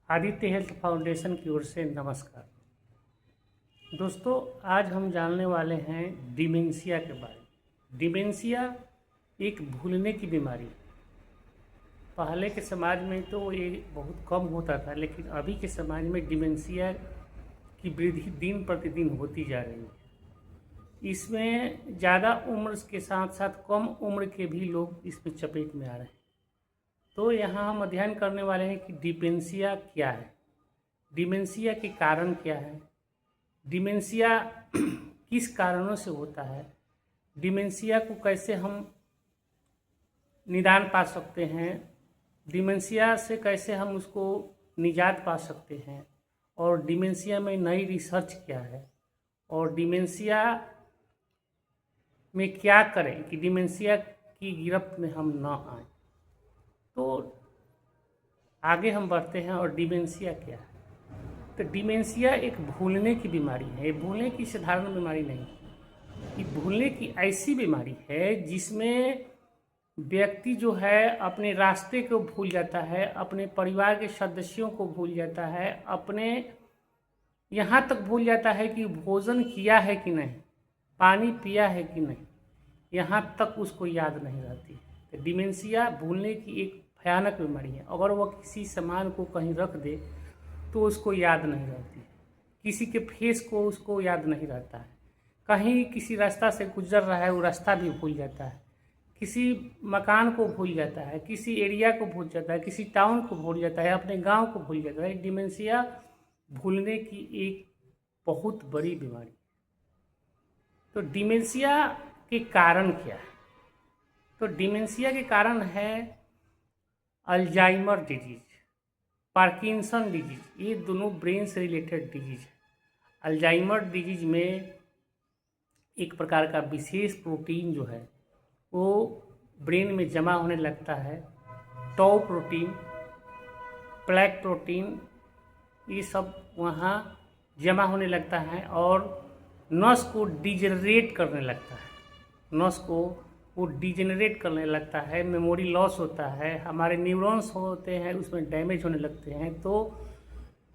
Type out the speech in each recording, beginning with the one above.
Aditya health foundation की ओर से नमस्कार। दोस्तों, आज हम जानने वाले हैं डिमेंशिया के बारे में। डिमेंशिया एक भूलने की बीमारी है। पहले के समाज में तो ये बहुत कम होता था, लेकिन अभी के समाज में डिमेंशिया की वृद्धि दिन प्रतिदिन होती जा रही है। इसमें ज़्यादा उम्र के साथ साथ कम उम्र के भी लोग इसमें चपेट में आ रहे हैं। तो यहाँ हम अध्ययन करने वाले हैं कि डिमेंशिया क्या है, डिमेंशिया के कारण क्या है, डिमेंशिया किस कारणों से होता है, डिमेंशिया को कैसे हम निदान पा सकते हैं, डिमेंशिया से कैसे हम उसको निजात पा सकते हैं, और डिमेंशिया में नई रिसर्च क्या है, और डिमेंशिया में क्या करें कि डिमेंशिया की गिरफ्त में हम न आए। तो आगे हम बढ़ते हैं। और डिमेंशिया क्या है? तो डिमेंशिया एक भूलने की बीमारी है। ये भूलने की साधारण बीमारी नहीं है, ये भूलने की ऐसी बीमारी है जिसमें व्यक्ति जो है अपने रास्ते को भूल जाता है, अपने परिवार के सदस्यों को भूल जाता है, अपने यहाँ तक भूल जाता है कि भोजन किया है कि नहीं, पानी पिया है कि नहीं, यहाँ तक उसको याद नहीं रहती। तो डिमेंशिया भूलने की एक भयानक बीमारी है। अगर वह किसी सामान को कहीं रख दे तो उसको याद नहीं रहती, किसी के फेस को उसको याद नहीं रहता है, कहीं किसी रास्ता से गुजर रहा है वो रास्ता भी भूल जाता है, किसी मकान को भूल जाता है, किसी एरिया को भूल जाता है, किसी टाउन को भूल जाता है, अपने गांव को भूल जाता है। डिमेंशिया भूलने की एक बहुत बड़ी बीमारी। तो डिमेंशिया के कारण क्या है? तो डिमेंशिया के कारण है अल्जाइमर डिजीज, पार्किंसन डिजीज। ये दोनों ब्रेन से रिलेटेड डिजीज है। अल्जाइमर डिजीज में एक प्रकार का विशेष प्रोटीन जो है वो ब्रेन में जमा होने लगता है। टॉउ प्रोटीन, प्लेक प्रोटीन, ये सब वहाँ जमा होने लगता है और नस को डिजेनरेट करने लगता है। नस को वो डिजेनरेट करने लगता है, मेमोरी लॉस होता है, हमारे न्यूरॉन्स होते हैं उसमें डैमेज होने लगते हैं। तो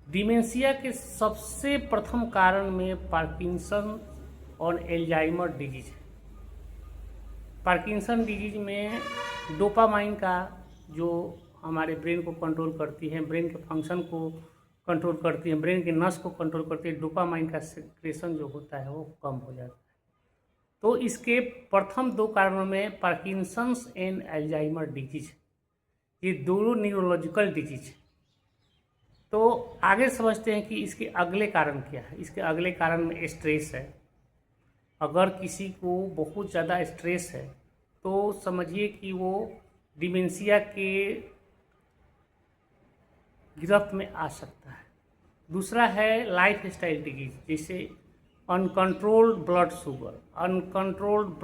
डिमेंशिया के सबसे प्रथम कारण में पार्किंसन और अल्जाइमर डिजीज है। पार्किंसन डिजीज में डोपामाइन का जो हमारे ब्रेन को कंट्रोल करती है, ब्रेन के फंक्शन को कंट्रोल करती है, ब्रेन के नस को कंट्रोल करती है, डोपामाइन का सेक्रेशन जो होता है वो कम हो जाता है। तो इसके प्रथम दो कारणों में पार्किंसंस एंड अल्जाइमर डिजीज, ये दोनों न्यूरोलॉजिकल डिजीज है। तो आगे समझते हैं कि इसके अगले कारण क्या है। इसके अगले कारण में स्ट्रेस है। अगर किसी को बहुत ज़्यादा स्ट्रेस है तो समझिए कि वो डिमेंशिया के गिरफ्त में आ सकता है। दूसरा है लाइफ स्टाइल डिजीज, जैसे uncontrolled blood sugar, uncontrolled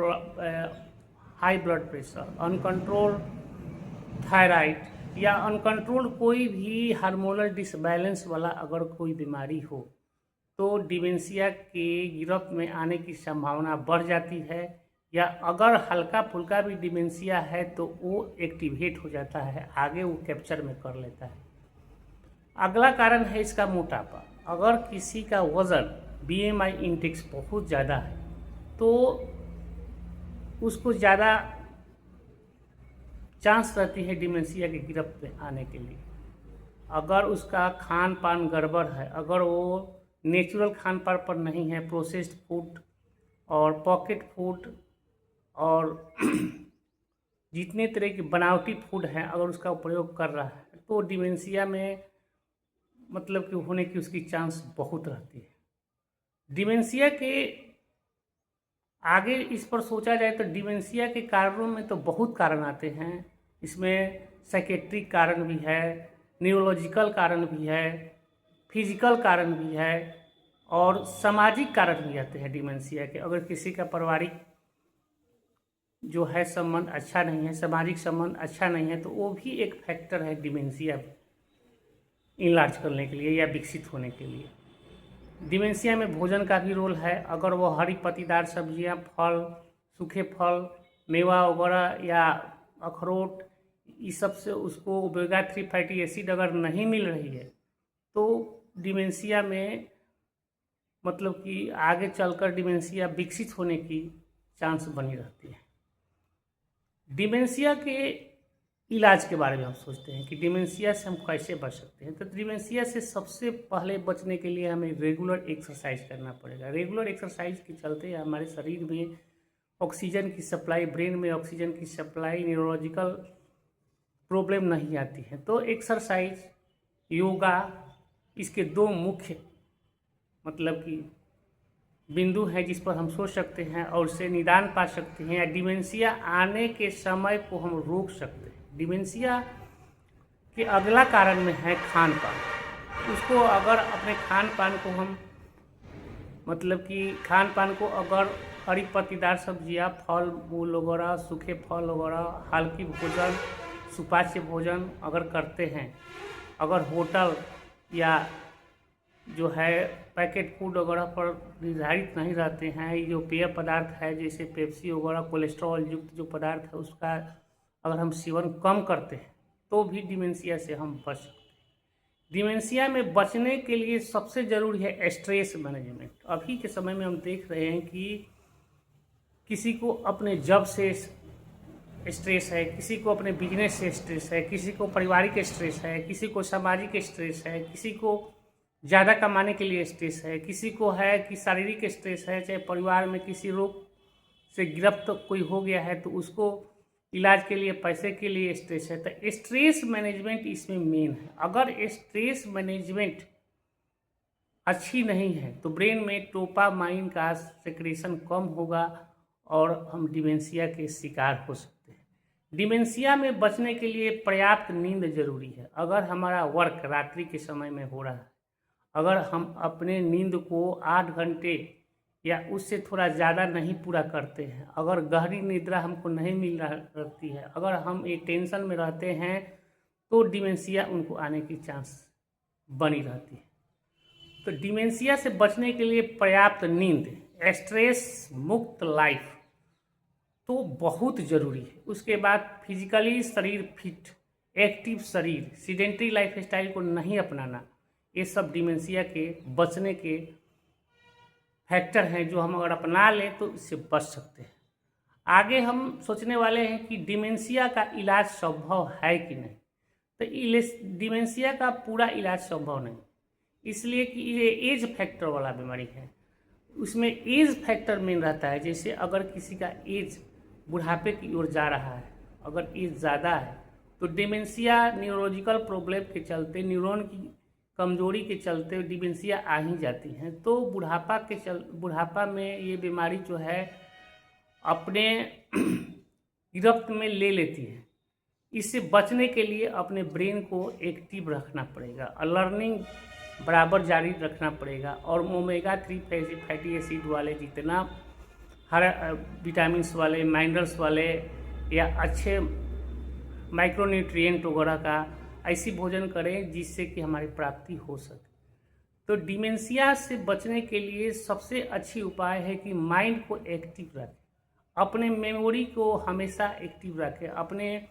high blood pressure, uncontrolled thyroid, या अनकंट्रोल्ड कोई भी हार्मोनल डिसबैलेंस वाला अगर कोई बीमारी हो तो डिमेंशिया के गिरफ्त में आने की संभावना बढ़ जाती है। या अगर हल्का फुल्का भी डिमेंशिया है तो वो एक्टिवेट हो जाता है, आगे वो कैप्चर में कर लेता है। अगला कारण है इसका मोटापा। अगर किसी का वज़न BMI इंडेक्स बहुत ज़्यादा है तो उसको ज़्यादा चांस रहती है डिमेंशिया की गिरफ्त में आने के लिए। अगर उसका खान पान गड़बड़ है, अगर वो नेचुरल खान पान पर नहीं है, प्रोसेस्ड फूड और पॉकेट फूड और जितने तरह के बनावटी फूड हैं अगर उसका प्रयोग कर रहा है तो डिमेंशिया में मतलब कि होने की उसकी चांस बहुत रहती है। डिमेंशिया के आगे इस पर सोचा जाए तो डिमेंशिया के कारणों में तो बहुत कारण आते हैं। इसमें साइकेट्रिक कारण भी है, न्यूरोलॉजिकल कारण भी है, फिजिकल कारण भी है और सामाजिक कारण भी आते हैं डिमेंशिया के। अगर किसी का पारिवारिक जो है संबंध अच्छा नहीं है, सामाजिक संबंध अच्छा नहीं है, तो वो भी एक फैक्टर है डिमेंशिया इलाज करने के लिए या विकसित होने के लिए। डिमेंशिया में भोजन का भी रोल है। अगर वो हरी पत्तीदार सब्जियां, फल, सूखे फल, मेवा वगैरह या अखरोट, इस सब से उसको ओमेगा 3 फैटी एसिड अगर नहीं मिल रही है तो डिमेंशिया में मतलब कि आगे चलकर डिमेंशिया विकसित होने की चांस बनी रहती है। डिमेंशिया के इलाज के बारे में हम सोचते हैं कि डिमेंशिया से हम कैसे बच सकते हैं। तो डिमेंशिया से सबसे पहले बचने के लिए हमें रेगुलर एक्सरसाइज करना पड़ेगा। रेगुलर एक्सरसाइज के चलते हमारे शरीर में ऑक्सीजन की सप्लाई, ब्रेन में ऑक्सीजन की सप्लाई, न्यूरोलॉजिकल प्रॉब्लम नहीं आती है। तो एक्सरसाइज, योगा, इसके दो मुख्य मतलब कि बिंदु है जिस पर हम सोच सकते हैं और उससे निदान पा सकते हैं, या डिमेंशिया आने के समय को हम रोक सकते हैं। डिमेंशिया के अगला कारण में है खान पान। उसको अगर अपने खान पान को हम मतलब कि खान पान को अगर हरी पत्तीदार सब्जियां, फल मूल वगैरह, सूखे फल वगैरह, हल्की भोजन, सुपाच्य भोजन अगर करते हैं, अगर होटल या जो है पैकेट फूड वगैरह पर निर्धारित नहीं रहते हैं, ये जो पेय पदार्थ है जैसे पेप्सी वगैरह, कोलेस्ट्रॉल युक्त जो पदार्थ है उसका अगर हम सेवन कम करते हैं तो भी डिमेंशिया से हम बच सकते हैं। डिमेंशिया में बचने के लिए सबसे ज़रूरी है स्ट्रेस मैनेजमेंट। अभी के समय में हम देख रहे हैं कि किसी को अपने जॉब से स्ट्रेस है, किसी को अपने बिजनेस से स्ट्रेस है, किसी को पारिवारिक स्ट्रेस है, किसी को सामाजिक स्ट्रेस है, किसी को ज़्यादा कमाने के लिए स्ट्रेस है, किसी को है कि शारीरिक स्ट्रेस है, चाहे परिवार में किसी रोग से गिरफ्त कोई हो गया है तो उसको इलाज के लिए पैसे के लिए स्ट्रेस है। तो स्ट्रेस मैनेजमेंट इसमें मेन है। अगर स्ट्रेस मैनेजमेंट अच्छी नहीं है तो ब्रेन में डोपामाइन का सेक्रेशन कम होगा और हम डिमेंशिया के शिकार हो सकते हैं। डिमेंशिया में बचने के लिए पर्याप्त नींद जरूरी है। अगर हमारा वर्क रात्रि के समय में हो रहा है, अगर हम अपने नींद को 8 घंटे या उससे थोड़ा ज़्यादा नहीं पूरा करते हैं, अगर गहरी निद्रा हमको नहीं मिल रहती है, अगर हम एक टेंशन में रहते हैं तो डिमेंशिया उनको आने की चांस बनी रहती है। तो डिमेंशिया से बचने के लिए पर्याप्त नींद, स्ट्रेस मुक्त लाइफ तो बहुत ज़रूरी है। उसके बाद फिजिकली शरीर फिट, एक्टिव शरीर, सीडेंट्री लाइफ स्टाइल को नहीं अपनाना, ये सब डिमेंशिया के बचने के फैक्टर हैं जो हम अगर अपना लें तो इससे बच सकते हैं। आगे हम सोचने वाले हैं कि डिमेंशिया का इलाज संभव है कि नहीं। तो डिमेंशिया का पूरा इलाज संभव नहीं, इसलिए कि ये एज फैक्टर वाला बीमारी है। उसमें एज फैक्टर मेन रहता है। जैसे अगर किसी का एज बुढ़ापे की ओर जा रहा है, अगर एज ज़्यादा है तो डिमेंशिया न्यूरोलॉजिकल प्रॉब्लम के चलते, न्यूरॉन की कमजोरी के चलते डिमेंशिया आ ही जाती हैं। तो बुढ़ापा में ये बीमारी जो है अपने गिरफ्त में ले लेती है। इससे बचने के लिए अपने ब्रेन को एक्टिव रखना पड़ेगा, लर्निंग बराबर जारी रखना पड़ेगा, और ओमेगा 3 फैटी एसिड वाले जितना हर विटामिन्स वाले, मिनरल्स वाले या अच्छे माइक्रोन्यूट्रिएंट वगैरह का ऐसी भोजन करें जिससे कि हमारी प्राप्ति हो सके। तो डिमेंशिया से बचने के लिए सबसे अच्छी उपाय है कि माइंड को एक्टिव रखें, अपने मेमोरी को हमेशा एक्टिव रखें, अपने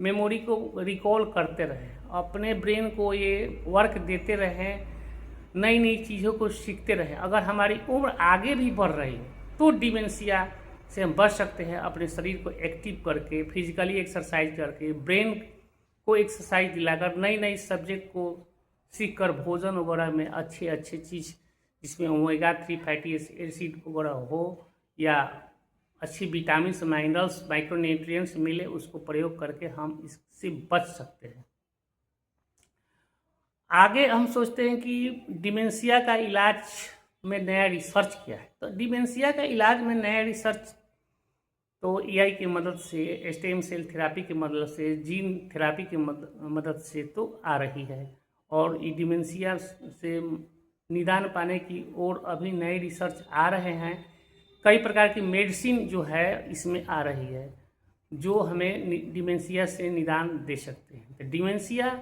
मेमोरी को रिकॉल करते रहें, अपने ब्रेन को ये वर्क देते रहें, नई नई चीज़ों को सीखते रहें। अगर हमारी उम्र आगे भी बढ़ रही है तो डिमेंशिया से हम बच सकते हैं, अपने शरीर को एक्टिव करके, फिजिकली एक्सरसाइज करके, ब्रेन को एक्सरसाइज दिलाकर, नई नई सब्जेक्ट को सीखकर, भोजन वगैरह में अच्छे अच्छे चीज़ जिसमें ओमेगा 3 फैटी एसिड वगैरह हो या अच्छी विटामिन, मिनरल्स, माइक्रोन्यूट्रिएंट्स मिले, उसको प्रयोग करके हम इससे बच सकते हैं। आगे हम सोचते हैं कि डिमेंशिया का इलाज में नया रिसर्च किया है। तो डिमेंशिया का इलाज में नया रिसर्च तो एआई की मदद से, स्टेम सेल थेरापी की मदद से, जीन थेरापी की मदद से तो आ रही है, और ये डिमेंशिया से निदान पाने की ओर अभी नए रिसर्च आ रहे हैं। कई प्रकार की मेडिसिन जो है इसमें आ रही है जो हमें डिमेंशिया से निदान दे सकते हैं। तो डिमेंशिया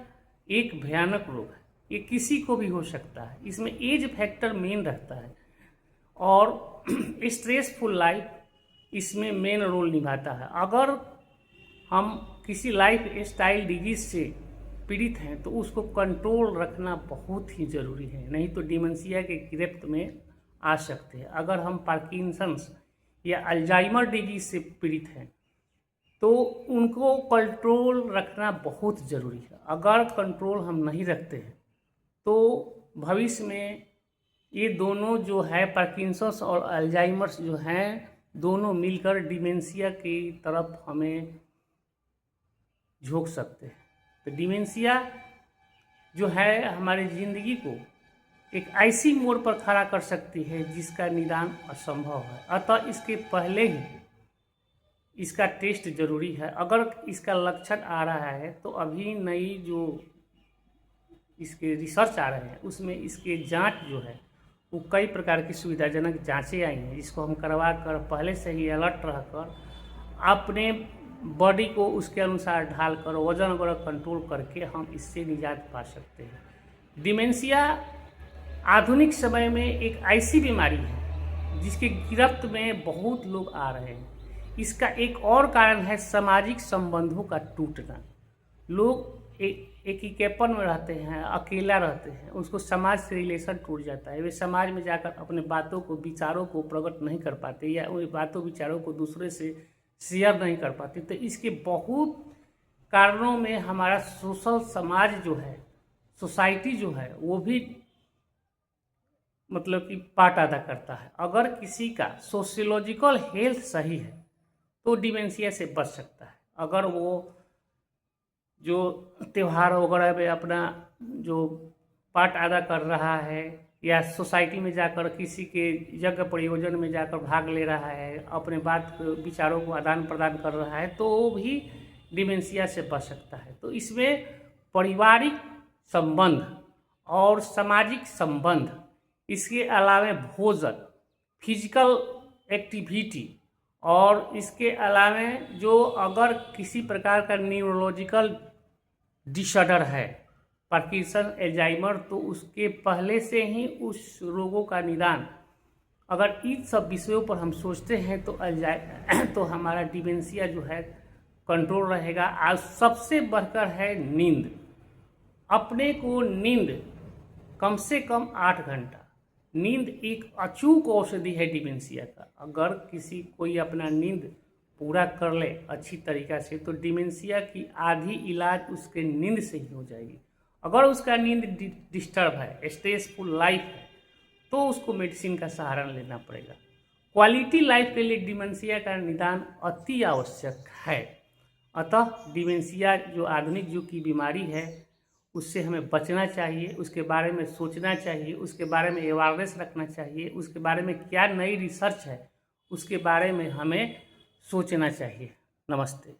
एक भयानक रोग है, ये किसी को भी हो सकता है। इसमें एज फैक्टर मेन रहता है और स्ट्रेसफुल लाइफ इसमें मेन रोल निभाता है। अगर हम किसी लाइफ स्टाइल डिजीज से पीड़ित हैं तो उसको कंट्रोल रखना बहुत ही ज़रूरी है, नहीं तो डिमेंशिया के गिरफ्त में आ सकते हैं। अगर हम पार्किंसंस या अल्जाइमर डिजीज से पीड़ित हैं तो उनको कंट्रोल रखना बहुत ज़रूरी है। अगर कंट्रोल हम नहीं रखते हैं तो भविष्य में ये दोनों जो है पार्किंसंस और अल्जाइमर्स जो हैं दोनों मिलकर डिमेंशिया की तरफ हमें झोंक सकते हैं। तो डिमेंशिया जो है हमारी ज़िंदगी को एक ऐसी मोड़ पर खड़ा कर सकती है जिसका निदान असंभव है। अतः इसके पहले ही इसका टेस्ट जरूरी है। अगर इसका लक्षण आ रहा है तो अभी नई जो इसके रिसर्च आ रहे हैं उसमें इसके जांच जो है वो कई प्रकार की सुविधाजनक जांचें आई हैं जिसको हम करवा कर पहले से ही अलर्ट रहकर अपने बॉडी को उसके अनुसार ढालकर वजन वगैरह कंट्रोल करके हम इससे निजात पा सकते हैं। डिमेंशिया आधुनिक समय में एक ऐसी बीमारी है जिसके गिरफ्त में बहुत लोग आ रहे हैं। इसका एक और कारण है सामाजिक संबंधों का टूटना। लोग एकीकेपन में रहते हैं, अकेला रहते हैं, उसको समाज से रिलेशन टूट जाता है। वे समाज में जाकर अपने बातों को विचारों को प्रकट नहीं कर पाते या उन बातों विचारों को दूसरे से शेयर नहीं कर पाते। तो इसके बहुत कारणों में हमारा सोशल समाज जो है, सोसाइटी जो है वो भी मतलब कि पार्ट अदा करता है। अगर किसी का सोशियोलॉजिकल हेल्थ सही है तो डिमेंशिया से बच सकता है। अगर वो जो त्यौहार वगैरह में अपना जो पार्ट अदा कर रहा है या सोसाइटी में जाकर किसी के यज्ञ प्रयोजन में जाकर भाग ले रहा है, अपने बात विचारों को आदान प्रदान कर रहा है तो वो भी डिमेंशिया से बच सकता है। तो इसमें पारिवारिक संबंध और सामाजिक संबंध, इसके अलावा भोजन, फिजिकल एक्टिविटी और इसके अलावा जो अगर किसी प्रकार का न्यूरोलॉजिकल डिसऑर्डर है, पार्किंसन, अल्जाइमर, तो उसके पहले से ही उस रोगों का निदान अगर इन सब विषयों पर हम सोचते हैं तो हमारा डिमेंशिया जो है कंट्रोल रहेगा। आज सबसे बढ़कर है नींद। अपने को नींद कम से कम 8 घंटा, नींद एक अचूक औषधि है डिमेंशिया का। अगर किसी कोई अपना नींद पूरा कर ले अच्छी तरीक़ा से तो डिमेंशिया की आधी इलाज उसके नींद से ही हो जाएगी। अगर उसका नींद डिस्टर्ब है, स्ट्रेसफुल लाइफ है, तो उसको मेडिसिन का सहारा लेना पड़ेगा। क्वालिटी लाइफ के लिए डिमेंशिया का निदान अति आवश्यक है। अतः डिमेंशिया जो आधुनिक युग की बीमारी है उससे हमें बचना चाहिए, उसके बारे में सोचना चाहिए, उसके बारे में अवेयरनेस रखना चाहिए, उसके बारे में क्या नई रिसर्च है उसके बारे में हमें सोचना चाहिए। नमस्ते।